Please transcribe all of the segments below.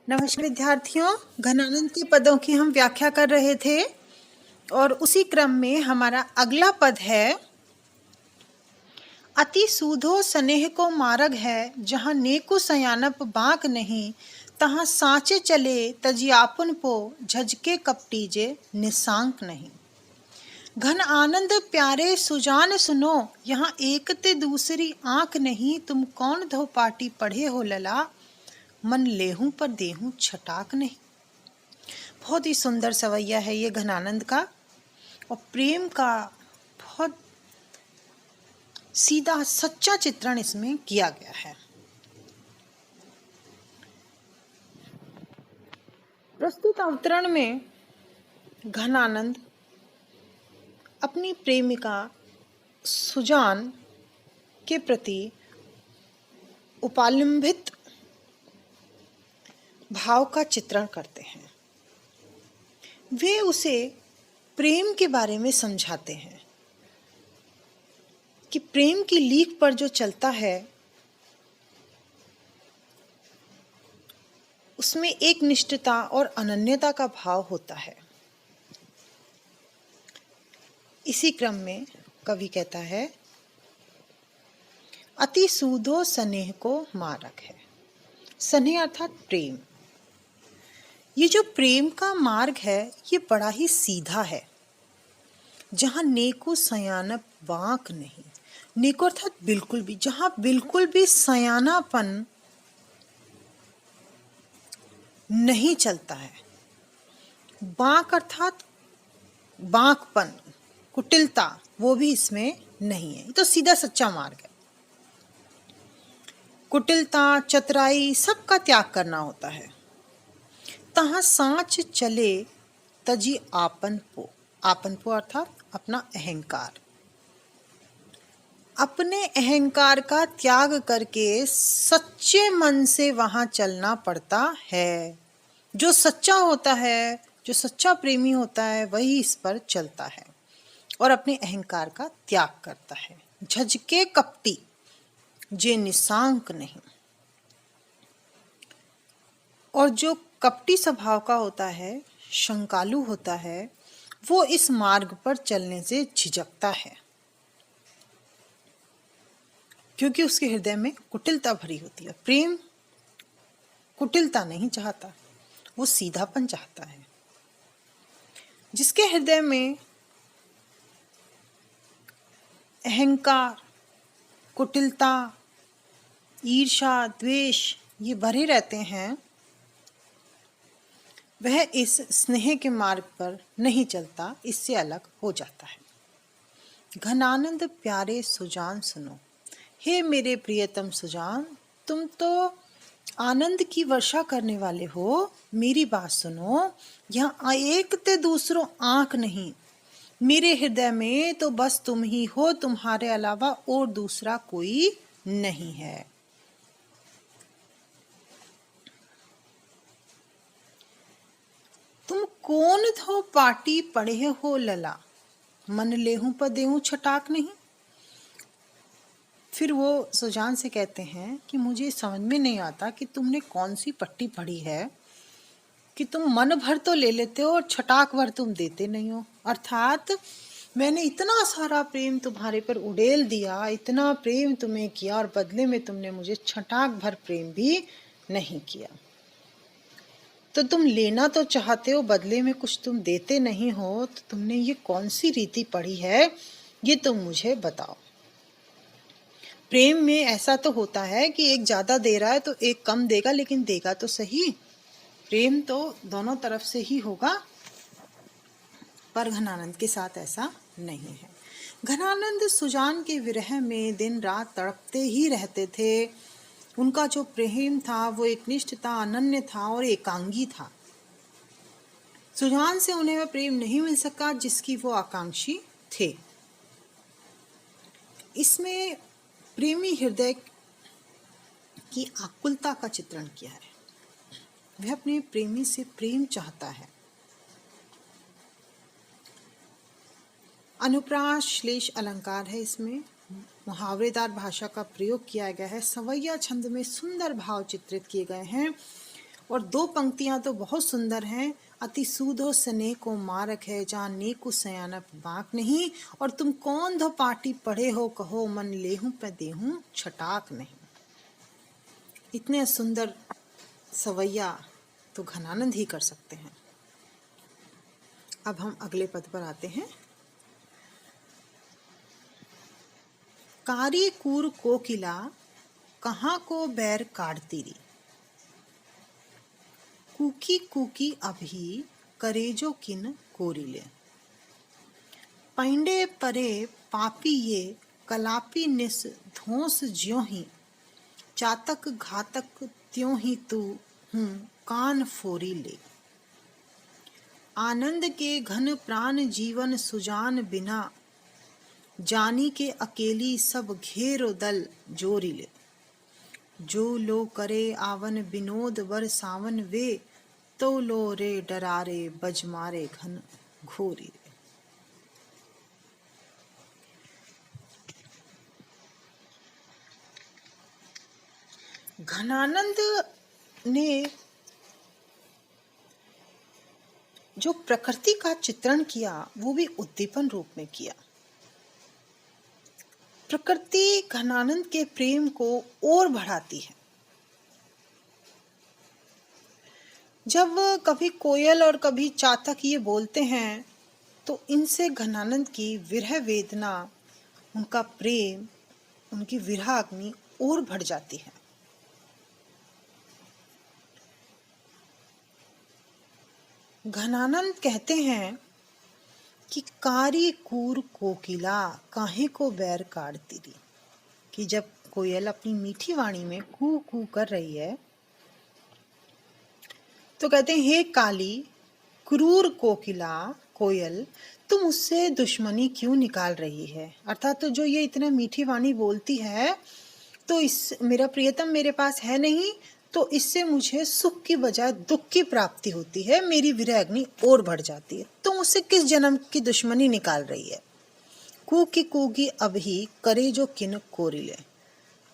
नमस्कार विद्यार्थियों, घनानंद के पदों की हम व्याख्या कर रहे थे और उसी क्रम में हमारा अगला पद है अति सूधो स्नेह को मार्ग है, जहाँ नेकु सयानप बांक नहीं, तहाँ साँचे चले तजियापुन पो, झजके कपटी जे निशांक नहीं। घन आनंद प्यारे सुजान सुनो, यहाँ एक ते दूसरी आंख नहीं, तुम कौन धो पाटी पढ़े हो लला, मन लेहूं पर देहूं छटाक नहीं। बहुत ही सुंदर सवैया है ये घनानंद का और प्रेम का बहुत सीधा सच्चा चित्रण इसमें किया गया है। प्रस्तुत अवतरण में घनानंद अपनी प्रेमिका सुजान के प्रति उपालंबित भाव का चित्रण करते हैं। वे उसे प्रेम के बारे में समझाते हैं कि प्रेम की लीक पर जो चलता है उसमें एक निष्ठता और अनन्यता का भाव होता है। इसी क्रम में कवि कहता है अति सूधो स्नेह को मारक है। स्नेह अर्थात प्रेम। ये जो प्रेम का मार्ग है ये बड़ा ही सीधा है, जहाँ नेको सयानप बांक नहीं। नेको अर्थात बिल्कुल भी, जहाँ बिल्कुल भी सयानापन नहीं चलता है। बांक अर्थात बांकपन, कुटिलता, वो भी इसमें नहीं है। ये तो सीधा सच्चा मार्ग है। कुटिलता, चतुराई सबका त्याग करना होता है। तहाँ सांच चले तजी आपन पो अर्थात अपना अहंकार। अपने अहंकार का त्याग करके सच्चे मन से वहां चलना पड़ता है। जो सच्चा होता है, जो सच्चा प्रेमी होता है, वही इस पर चलता है और अपने अहंकार का त्याग करता है। झजके कपटी जे निशांक नहीं। और जो कपटी स्वभाव का होता है, शंकालु होता है, वो इस मार्ग पर चलने से झिझकता है, क्योंकि उसके हृदय में कुटिलता भरी होती है। प्रेम कुटिलता नहीं चाहता, वो सीधापन चाहता है। जिसके हृदय में अहंकार, कुटिलता, ईर्ष्या, द्वेष ये भरे रहते हैं, वह इस स्नेह के मार्ग पर नहीं चलता, इससे अलग हो जाता है। घनानंद प्यारे सुजान सुनो, हे मेरे प्रियतम सुजान, तुम तो आनंद की वर्षा करने वाले हो, मेरी बात सुनो। यहाँ एक ते दूसरों आंख नहीं, मेरे हृदय में तो बस तुम ही हो, तुम्हारे अलावा और दूसरा कोई नहीं है। तुम कौन थो पाटी पढ़े हो लला, मन लेहूं पर देहूं छटाक नहीं। फिर वो सुजान से कहते हैं कि मुझे समझ में नहीं आता कि तुमने कौन सी पट्टी पढ़ी है कि तुम मन भर तो ले लेते हो और छटाक भर तुम देते नहीं हो। अर्थात मैंने इतना सारा प्रेम तुम्हारे पर उड़ेल दिया, इतना प्रेम तुम्हें किया और बदले में तुमने मुझे छटाक भर प्रेम भी नहीं किया। तो तुम लेना तो चाहते हो, बदले में कुछ तुम देते नहीं हो, तो तुमने ये कौन सी रीति पढ़ी है, ये तुम मुझे बताओ। प्रेम में ऐसा तो होता है कि एक ज्यादा दे रहा है तो एक कम देगा, लेकिन देगा तो सही। प्रेम तो दोनों तरफ से ही होगा, पर घनानंद के साथ ऐसा नहीं है। घनानंद सुजान के विरह में दिन रात तड़पते ही रहते थे। उनका जो प्रेम था वो एकनिष्ठ था, अनन्य था और एकांगी था। सुजान से उन्हें वह प्रेम नहीं मिल सका जिसकी वो आकांक्षी थे। इसमें प्रेमी हृदय की आकुलता का चित्रण किया है। वह अपने प्रेमी से प्रेम चाहता है। अनुप्रास श्लेष अलंकार है, इसमें मुहावरेदार भाषा का प्रयोग किया गया है। सवैया छंद में सुंदर भाव चित्रित किए गए हैं और दो पंक्तियां तो बहुत सुंदर हैं। अति सूदो स्नेह को मारक है, जहाँ नेकु सयानप बाक नहीं। और तुम कौन धो पाटी पढ़े हो, कहो मन लेहूं पे देहूं छटाक नहीं। इतने सुंदर सवैया तो घनानंद ही कर सकते हैं। अब हम अगले पद पर आते हैं। कारी कूर कोकिला, कहाँ को बैर काटती री। कूकी कूकी अभी, करेजो किन कोरिले। पैंडे परे पापी ये, कलापी निस धोस ज्यों ही। चातक घातक त्यों ही तू, हूँ कान फोरी ले। आनंद के घन प्राण जीवन सुजान बिना, जानी के अकेली सब घेरो दल जोरी ले। जो लो करे आवन विनोद वर सावन वे, तो लो रे डरारे बज मारे घन घोरी रे। घनानंद ने जो प्रकृति का चित्रण किया वो भी उद्दीपन रूप में किया। प्रकृति घनानंद के प्रेम को और बढ़ाती है। जब कभी कोयल और कभी चातक ये बोलते हैं तो इनसे घनानंद की विरह वेदना, उनका प्रेम, उनकी विरह अग्नि और बढ़ जाती है। घनानंद कहते हैं कि कारी कूर कोकिला, काहे को बैर काटती री। कि जब कोयल अपनी मीठी वाणी में कू कू कर रही है तो कहते हैं, हे काली क्रूर कोकिला, कोयल, तुम उससे दुश्मनी क्यों निकाल रही है। अर्थात तो जो ये इतना मीठी वाणी बोलती है तो इस मेरा प्रियतम मेरे पास है नहीं, तो इससे मुझे सुख की बजाय दुख की प्राप्ति होती है, मेरी विरह अग्नि और बढ़ जाती है। तुम उससे किस जन्म की दुश्मनी निकाल रही है। कूकी कूकी अभी, करे जो किन कोरिले।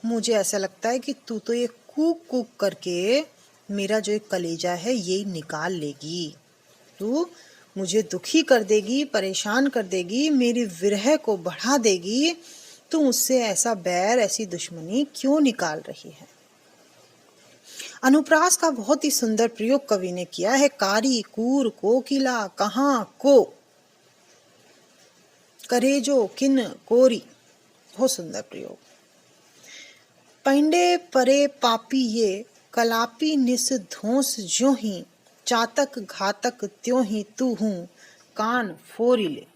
मुझे ऐसा लगता है कि तू तो ये कूक कूक करके मेरा जो एक कलेजा है ये निकाल लेगी। तू मुझे दुखी कर देगी, परेशान कर देगी, मेरी विरह को बढ़ा देगी। तू मुझसे ऐसा बैर, ऐसी दुश्मनी क्यों निकाल रही है। अनुप्रास का बहुत ही सुंदर प्रयोग कवि ने किया है। कारी कूर कोकिला, कहाँ को, करेजो किन कोरी। बहुत सुंदर प्रयोग। पैंडे परे पापी ये, कलापी निस धोस ज्यों ही। चातक घातक त्यों ही तू, हूँ कान फोरी ले।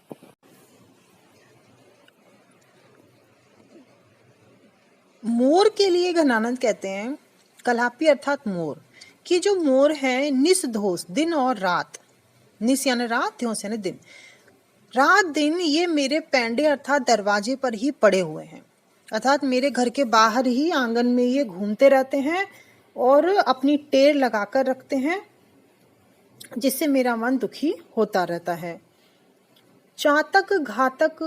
मोर के लिए घनानंद कहते हैं, कलापी अर्थात मोर, कि जो मोर है निस धोस, दिन और रात, निस यानी रात, त्यों यानी दिन, रात दिन ये मेरे पैंडे अर्थात दरवाजे पर ही पड़े हुए हैं। अर्थात मेरे घर के बाहर ही आंगन में ये घूमते रहते हैं और अपनी टेर लगाकर रखते हैं, जिससे मेरा मन दुखी होता रहता है। चातक घातक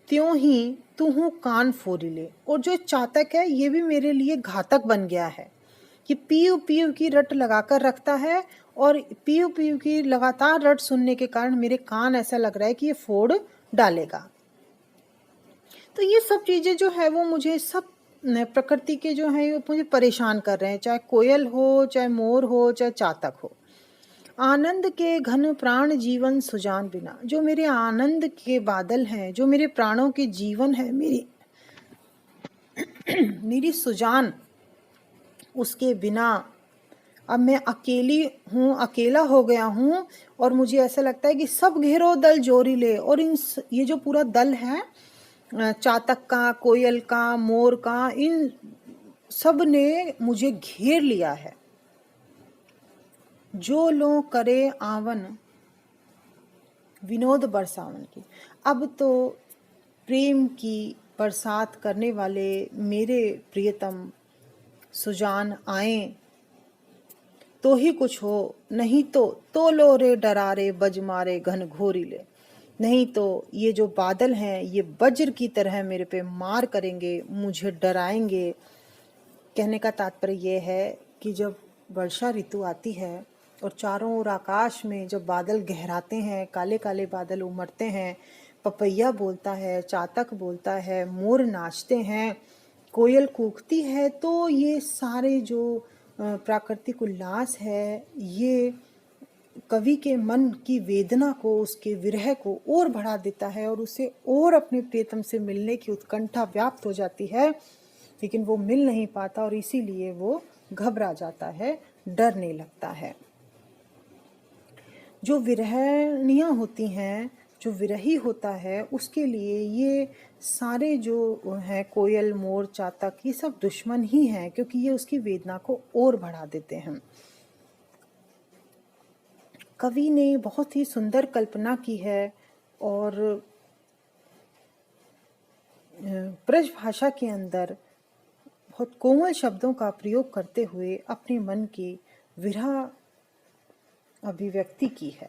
त्यों ही तू, हूँ कान फोरी ले। और जो चातक है ये भी मेरे लिए घातक बन गया है, कि पीयू पीयू की रट लगाकर रखता है, और पीयू पीयू की लगातार रट सुनने के कारण मेरे कान ऐसा लग रहा है कि ये फोड़ डालेगा। तो ये सब चीजें जो है वो मुझे, सब प्रकृति के जो है मुझे परेशान कर रहे हैं, चाहे कोयल हो, चाहे मोर हो, चाहे चातक हो। आनंद के घन प्राण जीवन सुजान बिना, जो मेरे आनंद के बादल हैं, जो मेरे प्राणों के जीवन है, मेरी मेरी सुजान, उसके बिना अब मैं अकेली हूँ, अकेला हो गया हूँ। और मुझे ऐसा लगता है कि सब घेरो दल जोरी ले। और ये जो पूरा दल है, चातक का, कोयल का, मोर का, इन सब ने मुझे घेर लिया है। जो लो करे आवन विनोद बरसावन की। अब तो प्रेम की बरसात करने वाले मेरे प्रियतम सुजान आए तो ही कुछ हो, नहीं तो लो रे डरारे बज मारे घन घोरी ले। नहीं तो ये जो बादल हैं ये वज्र की तरह मेरे पे मार करेंगे, मुझे डराएंगे। कहने का तात्पर्य ये है कि जब वर्षा ऋतु आती है और चारों ओर आकाश में जब बादल गहराते हैं, काले काले बादल उमड़ते हैं, पपैया बोलता है, चातक बोलता है, मोर नाचते हैं, कोयल कूकती है, तो ये सारे जो प्राकृतिक उल्लास है, ये कवि के मन की वेदना को, उसके विरह को और बढ़ा देता है और उसे और अपने प्रियतम से मिलने की उत्कंठा व्याप्त हो जाती है, लेकिन वो मिल नहीं पाता और इसीलिए वो घबरा जाता है, डरने लगता है। जो विरहणियाँ होती हैं, जो विरही होता है, उसके लिए ये सारे जो हैं कोयल, मोर, चातक, ये सब दुश्मन ही हैं, क्योंकि ये उसकी वेदना को और बढ़ा देते हैं। कवि ने बहुत ही सुंदर कल्पना की है और ब्रज भाषा के अंदर बहुत कोमल शब्दों का प्रयोग करते हुए अपने मन की विरह अभिव्यक्ति की है।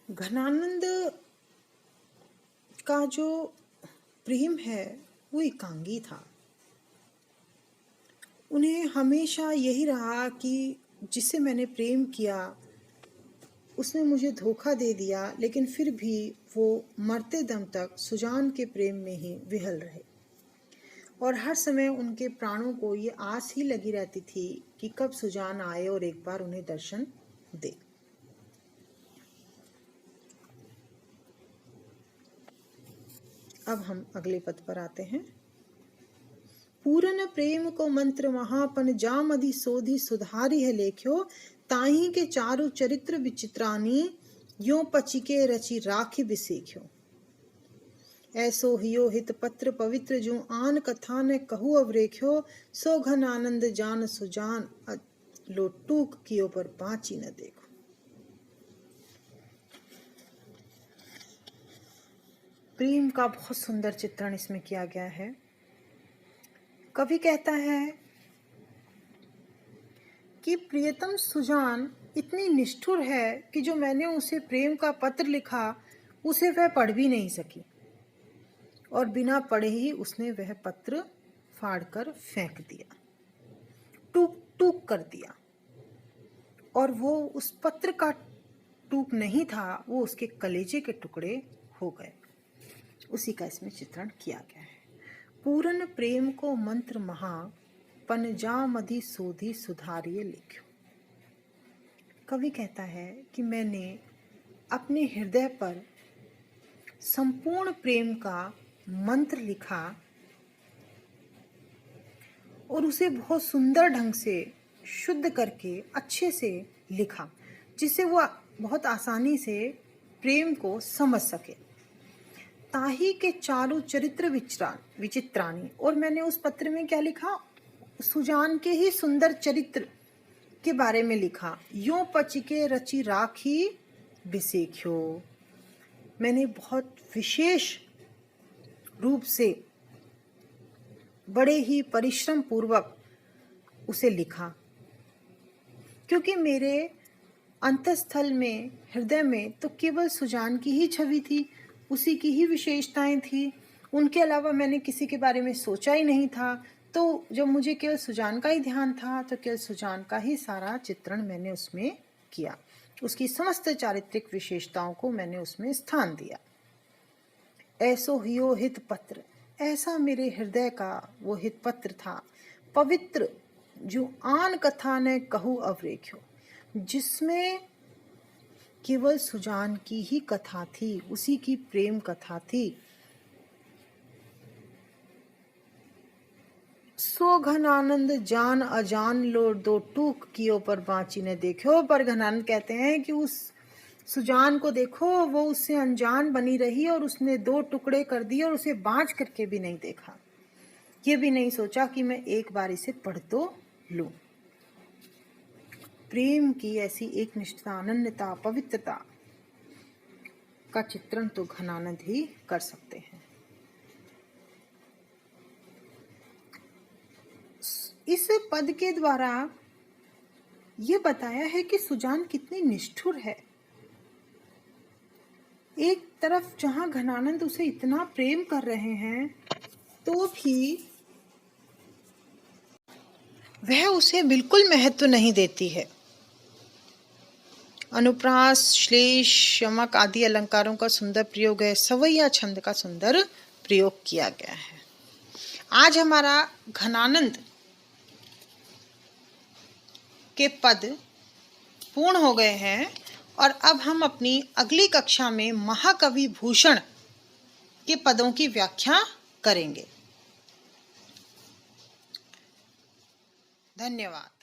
घनानंद का जो प्रेम है वो एकांगी था। उन्हें हमेशा यही रहा कि जिससे मैंने प्रेम किया उसने मुझे धोखा दे दिया, लेकिन फिर भी वो मरते दम तक सुजान के प्रेम में ही विहल रहे और हर समय उनके प्राणों को ये आस ही लगी रहती थी कि कब सुजान आए और एक बार उन्हें दर्शन दे। अब हम अगले पद पर आते हैं। पूरन प्रेम को मंत्र महापन जामदि सोधि सुधारी है लेख्यो, ताही के चारु चरित्र विचित्रानी यो पचिके रचि राखी बिसेख्यो। ऐसो हियो हित पत्र पवित्र जो आन कथा ने कहू अवरेख्यो, सो घन आनंद जान सुजान लोटूक कियो पर बाची न देखो। प्रेम का बहुत सुंदर चित्रण इसमें किया गया है। कवि कहता है कि प्रियतम सुजान इतनी निष्ठुर है कि जो मैंने उसे प्रेम का पत्र लिखा उसे वह पढ़ भी नहीं सकी और बिना पढ़े ही उसने वह पत्र फाड़कर फेंक दिया, टूक टूक कर दिया। और वो उस पत्र का टूक नहीं था, वो उसके कलेजे के टुकड़े हो गए। उसी का इसमें चित्रण किया गया है। पूरन प्रेम को मंत्र महा पन जामदि सोधि सुधारिये लिख्यो। कवि कहता है कि मैंने अपने हृदय पर संपूर्ण प्रेम का मंत्र लिखा और उसे बहुत सुंदर ढंग से शुद्ध करके अच्छे से लिखा, जिससे वो बहुत आसानी से प्रेम को समझ सके। ताही के चारु चरित्र विचित्रानी, और मैंने उस पत्र में क्या लिखा, सुजान के ही सुंदर चरित्र के बारे में लिखा। यो पचिके रचि राखी बिसेख्यो, मैंने बहुत विशेष रूप से बड़े ही परिश्रम पूर्वक उसे लिखा, क्योंकि मेरे अंतःस्थल में, हृदय में तो केवल सुजान की ही छवि थी, उसी की ही विशेषताएं थी। उनके अलावा मैंने किसी के बारे में सोचा ही नहीं था। तो जब मुझे केवल सुजान का ही ध्यान था तो केवल सुजान का ही सारा चित्रण मैंने उसमें किया, उसकी समस्त चारित्रिक विशेषताओं को मैंने उसमें स्थान दिया। ऐसो हियो हित पत्र, ऐसा मेरे हृदय का वो हित पत्र था, पवित्र जो आन कथा ने कहू अवरेख्यो, जिसमें केवल सुजान की ही कथा थी, उसी की प्रेम कथा थी। सो घन आनंद जान अजान लो दो टूक कियो पर बाँची ने देखो। पर घनानंद कहते हैं कि उस सुजान को देखो, वो उससे अनजान बनी रही और उसने दो टुकड़े कर दिए और उसे बाँच करके भी नहीं देखा, ये भी नहीं सोचा कि मैं एक बार इसे पढ़ तो लूं। प्रेम की ऐसी एक निष्ठा, अनन्यता, पवित्रता का चित्रण तो घनानंद ही कर सकते हैं। इस पद के द्वारा ये बताया है कि सुजान कितनी निष्ठुर है। एक तरफ जहां घनानंद उसे इतना प्रेम कर रहे हैं तो भी वह उसे बिल्कुल महत्व नहीं देती है। अनुप्रास, श्लेष, यमक आदि अलंकारों का सुंदर प्रयोग है। सवैया छंद का सुंदर प्रयोग किया गया है। आज हमारा घनानंद के पद पूर्ण हो गए हैं और अब हम अपनी अगली कक्षा में महाकवि भूषण के पदों की व्याख्या करेंगे। धन्यवाद।